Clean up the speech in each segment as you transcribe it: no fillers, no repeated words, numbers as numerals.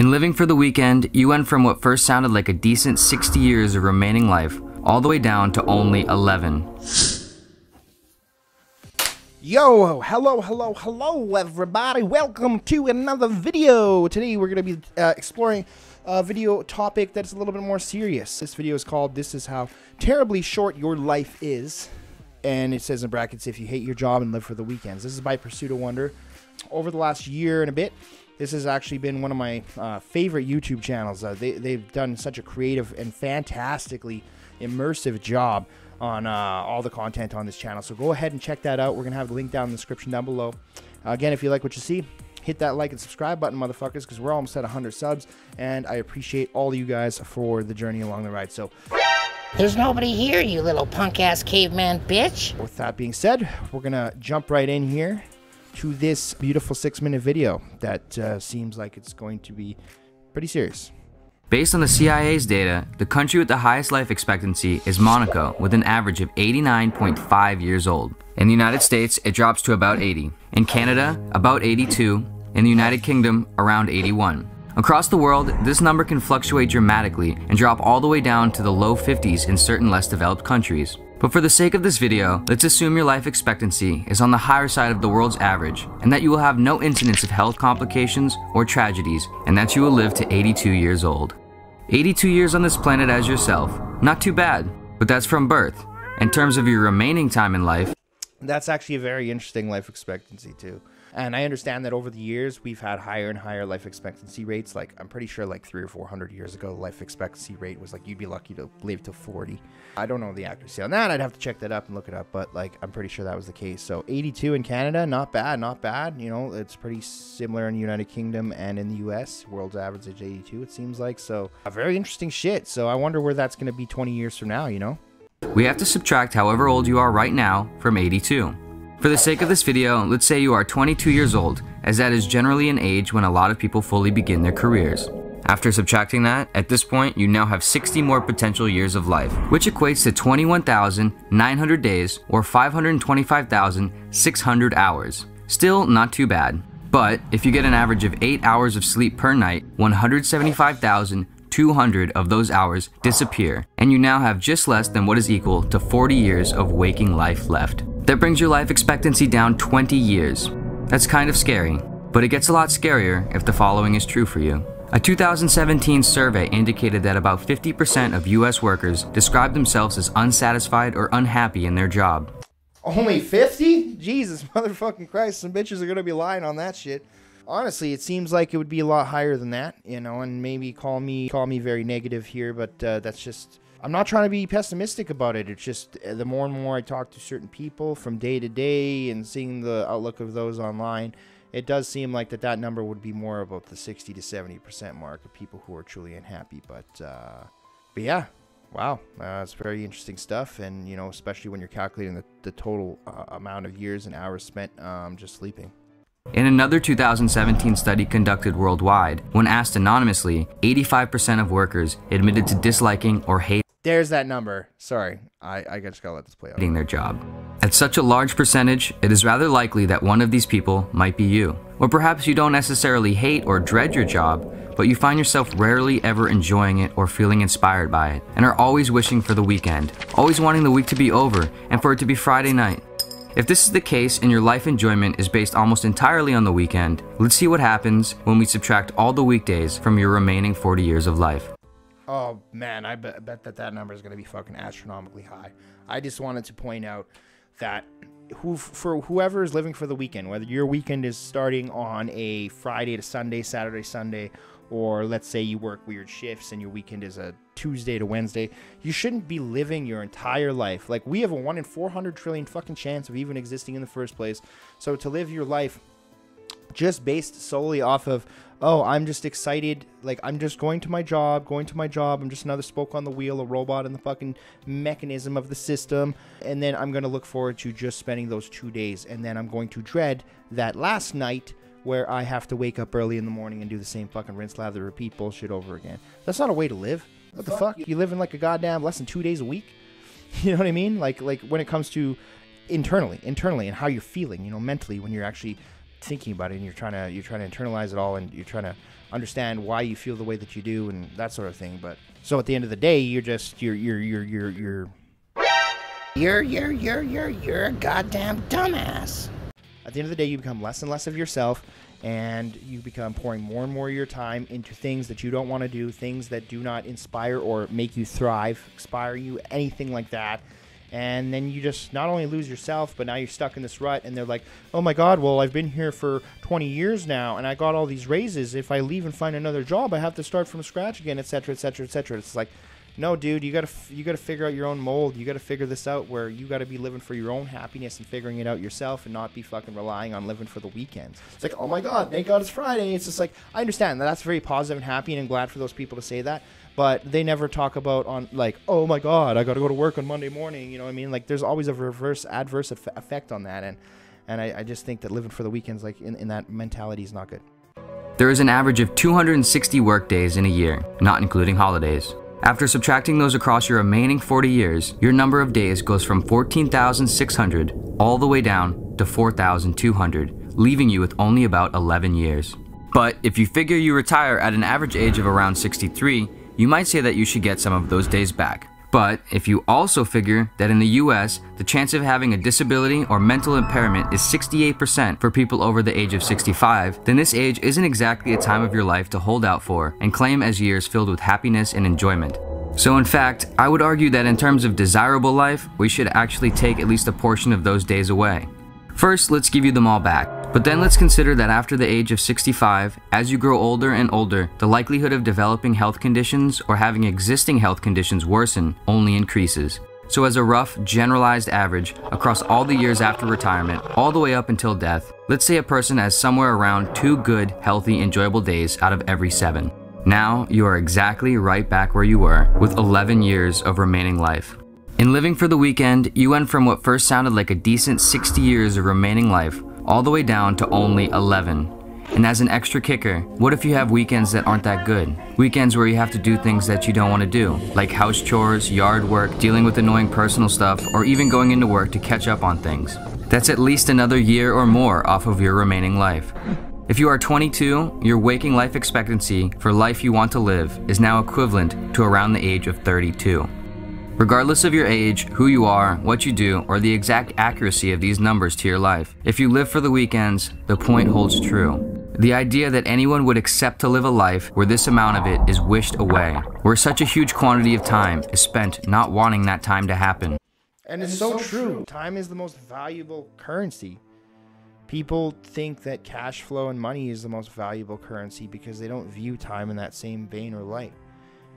In living for the weekend, you went from what first sounded like a decent 60 years of remaining life, all the way down to only 11. Yo, hello everybody, welcome to another video. Today we're going to be exploring a video topic that's a little bit more serious. This video is called "This is how terribly short your life is," and it says in brackets, "If you hate your job and live for the weekends." This is by Pursuit of Wonder. Over the last year and a bit, this has actually been one of my favorite YouTube channels. They've done such a creative and fantastically immersive job on all the content on this channel. So go ahead and check that out. We're going to have the link down in the description down below. Again, if you like what you see, hit that like and subscribe button, motherfuckers, because we're almost at 100 subs, and I appreciate all of you guys for the journey along the ride. So there's nobody here, you little punk-ass caveman bitch. with that being said, we're going to jump right in here to this beautiful 6-minute video that seems like it's going to be pretty serious. Based on the CIA's data, the country with the highest life expectancy is Monaco, with an average of 89.5 years old. In the United States, it drops to about 80. In Canada, about 82. In the United Kingdom, around 81. Across the world, this number can fluctuate dramatically and drop all the way down to the low 50s in certain less developed countries. But for the sake of this video, let's assume your life expectancy is on the higher side of the world's average, and that you will have no incidents of health complications or tragedies, and that you will live to 82 years old. 82 years on this planet as yourself, not too bad, but that's from birth. In terms of your remaining time in life, that's actually a very interesting life expectancy too. And I understand that over the years, we've had higher and higher life expectancy rates. Like, I'm pretty sure like 300 or 400 years ago, life expectancy rate was like, you'd be lucky to live to 40. I don't know the accuracy on that. I'd have to check that up and look it up. But like, I'm pretty sure that was the case. So 82 in Canada, not bad, not bad. You know, it's pretty similar in the United Kingdom and in the US. World's average is 82, it seems like. So very interesting shit. So I wonder where that's going to be 20 years from now, you know? we have to subtract however old you are right now from 82. For the sake of this video, let's say you are 22 years old, as that is generally an age when a lot of people fully begin their careers. After subtracting that, at this point, you now have 60 more potential years of life, which equates to 21,900 days or 525,600 hours. Still not too bad. But if you get an average of 8 hours of sleep per night, 175,200 of those hours disappear, and you now have just less than what is equal to 40 years of waking life left. That brings your life expectancy down 20 years. That's kind of scary, but it gets a lot scarier if the following is true for you. A 2017 survey indicated that about 50% of US workers describe themselves as unsatisfied or unhappy in their job. Only 50? Jesus motherfucking Christ, some bitches are gonna be lying on that shit. Honestly, it seems like it would be a lot higher than that, you know, and maybe call me very negative here, but that's just, I'm not trying to be pessimistic about it. It's just the more and more I talk to certain people from day to day and seeing the outlook of those online, it does seem like that number would be more about the 60 to 70% mark of people who are truly unhappy. But yeah, wow, it's very interesting stuff. And, you know, especially when you're calculating the total amount of years and hours spent just sleeping. In another 2017 study conducted worldwide, when asked anonymously, 85% of workers admitted to disliking or hating There's that number. Sorry, I just gotta let this play out. their job. At such a large percentage, it is rather likely that one of these people might be you. Or perhaps you don't necessarily hate or dread your job, but you find yourself rarely ever enjoying it or feeling inspired by it, and are always wishing for the weekend, always wanting the week to be over and for it to be Friday night. If this is the case and your life enjoyment is based almost entirely on the weekend, let's see what happens when we subtract all the weekdays from your remaining 40 years of life. Oh man, I bet that number is going to be fucking astronomically high. I just wanted to point out that for whoever is living for the weekend, whether your weekend is starting on a Friday to Sunday, Saturday, Sunday, or let's say you work weird shifts and your weekend is a Tuesday to Wednesday, you shouldn't be living your entire life. Like, we have a 1 in 400 trillion fucking chance of even existing in the first place. So to live your life just based solely off of, oh, I'm just excited, like, I'm just going to my job, I'm just another spoke on the wheel, a robot in the fucking mechanism of the system, and then I'm going to look forward to just spending those 2 days, and then I'm going to dread that last night where I have to wake up early in the morning and do the same fucking rinse, lather, repeat bullshit over again. That's not a way to live. What the fuck? You live in like a goddamn less than 2 days a week? You know what I mean? Like when it comes to internally and how you're feeling, you know, mentally, when you're actually thinking about it, and you're trying to internalize it all, and you're trying to understand why you feel the way that you do and that sort of thing. But so at the end of the day, you're a goddamn dumbass. at the end of the day, you become less and less of yourself, and you become pouring more and more of your time into things that you don't want to do, things that do not inspire or make you thrive, inspire you, anything like that. And then you just not only lose yourself, but now you're stuck in this rut, and they're like, oh my God, well, I've been here for 20 years now, and I got all these raises. If I leave and find another job, I have to start from scratch again, etc., etc., etc. It's like, no, dude, you gotta figure out your own mold. You gotta figure this out, where you gotta be living for your own happiness and figuring it out yourself, and not be fucking relying on living for the weekends. It's like, oh my God, thank God it's Friday. It's just like, I understand that that's very positive and happy, and I'm glad for those people to say that. But they never talk about on like, oh my God, I got to go to work on Monday morning. You know what I mean? Like, there's always a adverse effect on that. And I just think that living for the weekends, like in that mentality, is not good. There is an average of 260 work days in a year, not including holidays. After subtracting those across your remaining 40 years, your number of days goes from 14,600 all the way down to 4,200, leaving you with only about 11 years. But if you figure you retire at an average age of around 63, you might say that you should get some of those days back. But if you also figure that in the US, the chance of having a disability or mental impairment is 68% for people over the age of 65, then this age isn't exactly a time of your life to hold out for and claim as years filled with happiness and enjoyment. So in fact, I would argue that in terms of desirable life, we should actually take at least a portion of those days away. First, let's give you them all back. But then let's consider that after the age of 65, as you grow older and older, the likelihood of developing health conditions or having existing health conditions worsen only increases. So as a rough, generalized average, across all the years after retirement, all the way up until death, let's say a person has somewhere around 2 good, healthy, enjoyable days out of every 7. Now, you are exactly right back where you were, with 11 years of remaining life. In living for the weekend, you went from what first sounded like a decent 60 years of remaining life, all the way down to only 11. And as an extra kicker, what if you have weekends that aren't that good? Weekends where you have to do things that you don't want to do, like house chores, yard work, dealing with annoying personal stuff, or even going into work to catch up on things. That's at least another year or more off of your remaining life. If you are 22, your waking life expectancy for life you want to live is now equivalent to around the age of 32. Regardless of your age, who you are, what you do, or the exact accuracy of these numbers to your life, if you live for the weekends, the point holds true. The idea that anyone would accept to live a life where this amount of it is wished away, where such a huge quantity of time is spent not wanting that time to happen. And it's so true. Time is the most valuable currency. People think that cash flow and money is the most valuable currency because they don't view time in that same vein or light.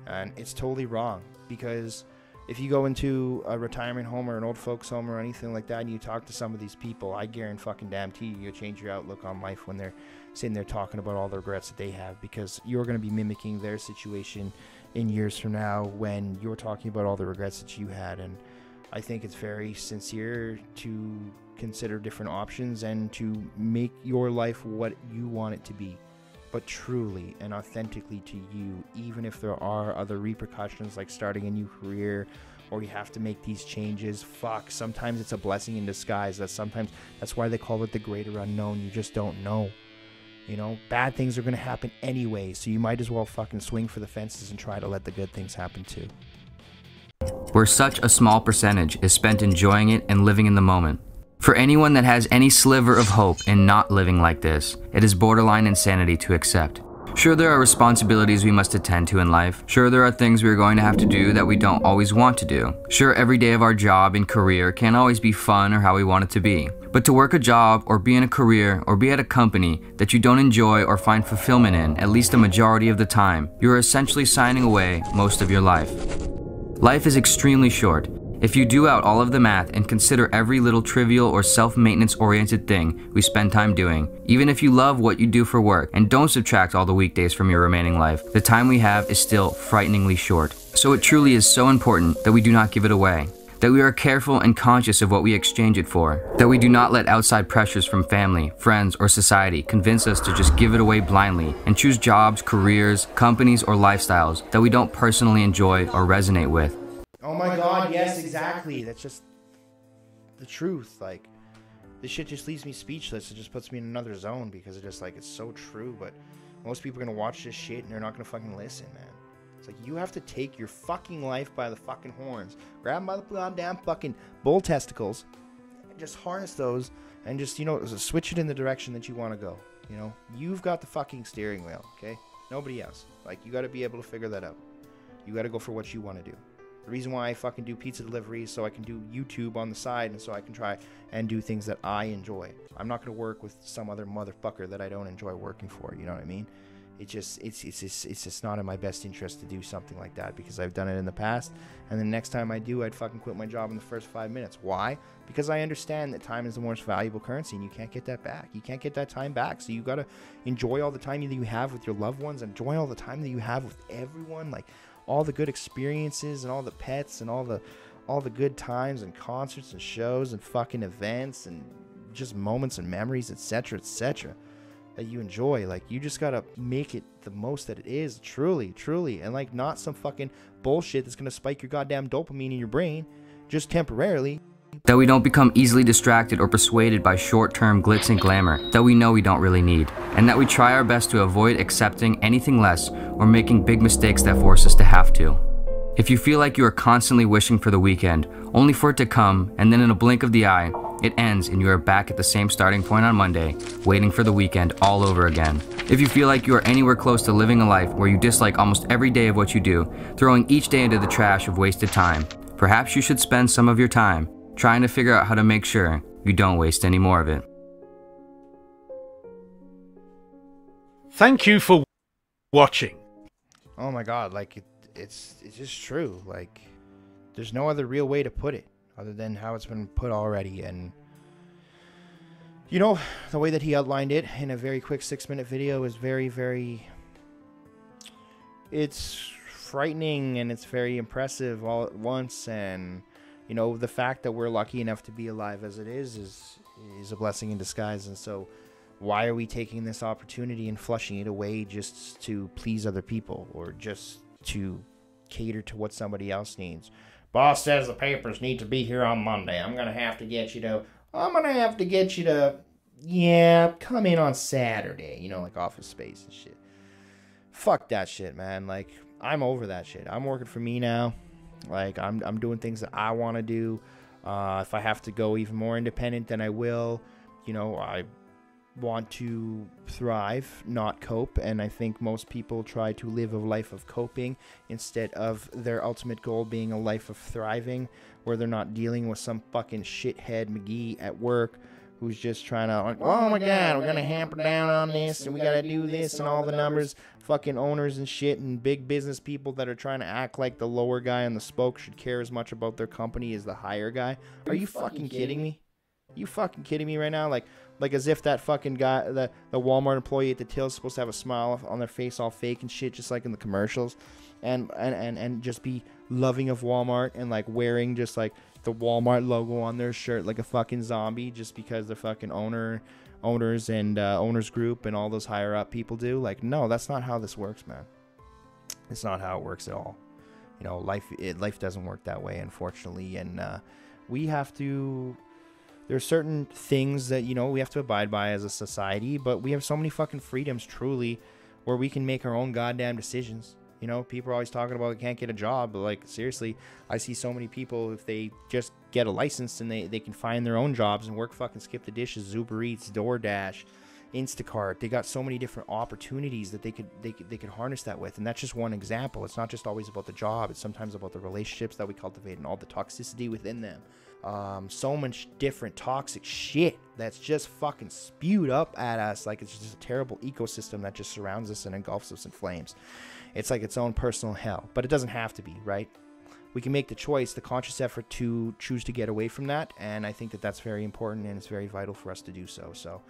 And it's totally wrong, because if you go into a retirement home or an old folks home or anything like that, and you talk to some of these people, I guarantee you'll change your outlook on life when they're sitting there talking about all the regrets that they have, because you're going to be mimicking their situation in years from now when you're talking about all the regrets that you had. And I think it's very sincere to consider different options and to make your life what you want it to be, but truly and authentically to you, even if there are other repercussions like starting a new career or you have to make these changes. Fuck, sometimes it's a blessing in disguise. That's why they call it the greater unknown. You just don't know. You know, bad things are going to happen anyway, so you might as well fucking swing for the fences and try to let the good things happen too. Where such a small percentage is spent enjoying it and living in the moment. For anyone that has any sliver of hope in not living like this, it is borderline insanity to accept. Sure, there are responsibilities we must attend to in life. Sure, there are things we are going to have to do that we don't always want to do. Sure, every day of our job and career can't always be fun or how we want it to be. But to work a job or be in a career or be at a company that you don't enjoy or find fulfillment in at least a majority of the time, you are essentially signing away most of your life. Life is extremely short. If you do out all of the math and consider every little trivial or self-maintenance oriented thing we spend time doing, even if you love what you do for work and don't subtract all the weekdays from your remaining life, the time we have is still frighteningly short. So it truly is so important that we do not give it away, that we are careful and conscious of what we exchange it for, that we do not let outside pressures from family, friends, or society convince us to just give it away blindly and choose jobs, careers, companies, or lifestyles that we don't personally enjoy or resonate with. Oh my God, yes, exactly. That's just the truth. Like, this shit just leaves me speechless. It just puts me in another zone because it's just like, it's so true. But most people are gonna watch this shit and they're not gonna fucking listen, man. It's like, you have to take your fucking life by the fucking horns, grab them by the goddamn fucking bull testicles, and just harness those and just, you know, switch it in the direction that you want to go. You know, you've got the fucking steering wheel, okay? Nobody else. Like, you got to be able to figure that out. You got to go for what you want to do. The reason why I fucking do pizza deliveries so I can do YouTube on the side and so I can try and do things that I enjoy. I'm not going to work with some other motherfucker that I don't enjoy working for, you know what I mean? It's just not in my best interest to do something like that because I've done it in the past, and the next time I do, I'd fucking quit my job in the first 5 minutes. Why? Because I understand that time is the most valuable currency, and you can't get that back. You can't get that time back, so you gotta enjoy all the time that you have with your loved ones, enjoy all the time that you have with everyone, like all the good experiences and all the pets and all the good times and concerts and shows and fucking events and just moments and memories, etc., etc. that you enjoy. Like, you just gotta make it the most that it is, truly, and like, not some fucking bullshit that's gonna spike your goddamn dopamine in your brain just temporarily. That we don't become easily distracted or persuaded by short-term glitz and glamour that we know we don't really need, and that we try our best to avoid accepting anything less or making big mistakes that force us to have to. If you feel like you are constantly wishing for the weekend, only for it to come, and then in a blink of the eye, it ends and you are back at the same starting point on Monday, waiting for the weekend all over again. If you feel like you are anywhere close to living a life where you dislike almost every day of what you do, throwing each day into the trash of wasted time, perhaps you should spend some of your time trying to figure out how to make sure you don't waste any more of it. Thank you for watching. Oh my god, like, it's just true. Like, there's no other real way to put it other than how it's been put already. And you know, the way that he outlined it in a very quick 6-minute video is very, it's frightening and it's very impressive all at once. And you know, the fact that we're lucky enough to be alive as it is a blessing in disguise. And so why are we taking this opportunity and flushing it away just to please other people or just to cater to what somebody else needs? Boss says the papers need to be here on Monday. I'm going to have to get you to, yeah, come in on Saturday. You know, like Office Space and shit. Fuck that shit, man. Like, I'm over that shit. I'm working for me now. Like, I'm doing things that I want to do. If I have to go even more independent, then I will. You know, I want to thrive, not cope, and I think most people try to live a life of coping instead of their ultimate goal being a life of thriving, where they're not dealing with some fucking shithead McGee at work who's just trying to, like, oh my god, we're gonna hamper down on this and we gotta do this and all the numbers. Fucking owners and shit and big business people that are trying to act like the lower guy on the spoke should care as much about their company as the higher guy. Are you fucking kidding me? You fucking kidding me right now? Like as if that fucking guy, the Walmart employee at the till is supposed to have a smile on their face all fake and shit, just like in the commercials, and just be loving of Walmart and like wearing just like the Walmart logo on their shirt like a fucking zombie just because the fucking owners and owners group and all those higher up people do. Like, no, that's not how this works, man. It's not how it works at all. You know, life doesn't work that way, unfortunately, and we have to. There's certain things that, you know, we have to abide by as a society, but we have so many fucking freedoms, truly, where we can make our own goddamn decisions. You know, people are always talking about can't get a job, but like, seriously, I see so many people, if they just get a license and they can find their own jobs and work fucking skip the dishes, Uber Eats, DoorDash, Instacart. They got so many different opportunities that they could harness that with. And that's just one example. It's not just always about the job. It's sometimes about the relationships that we cultivate and all the toxicity within them. So much different toxic shit that's just fucking spewed up at us like it's just a terrible ecosystem that just surrounds us and engulfs us in flames. It's like its own personal hell, but it doesn't have to be, right? We can make the choice, the conscious effort to choose to get away from that, and I think that that's very important and it's very vital for us to do so. So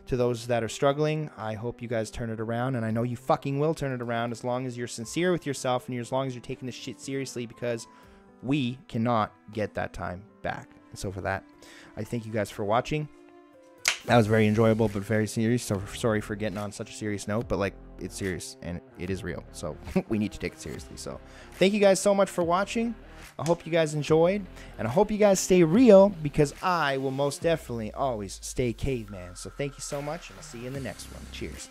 to those that are struggling, I hope you guys turn it around, and I know you fucking will turn it around as long as you're sincere with yourself and as long as you're taking this shit seriously, because we cannot get that time back. And so for that, I thank you guys for watching. That was very enjoyable but very serious, so sorry for getting on such a serious note, but like, it's serious and it is real. So we need to take it seriously. So thank you guys so much for watching. I hope you guys enjoyed, and I hope you guys stay real, because I will most definitely always stay caveman. So thank you so much, and I'll see you in the next one. Cheers.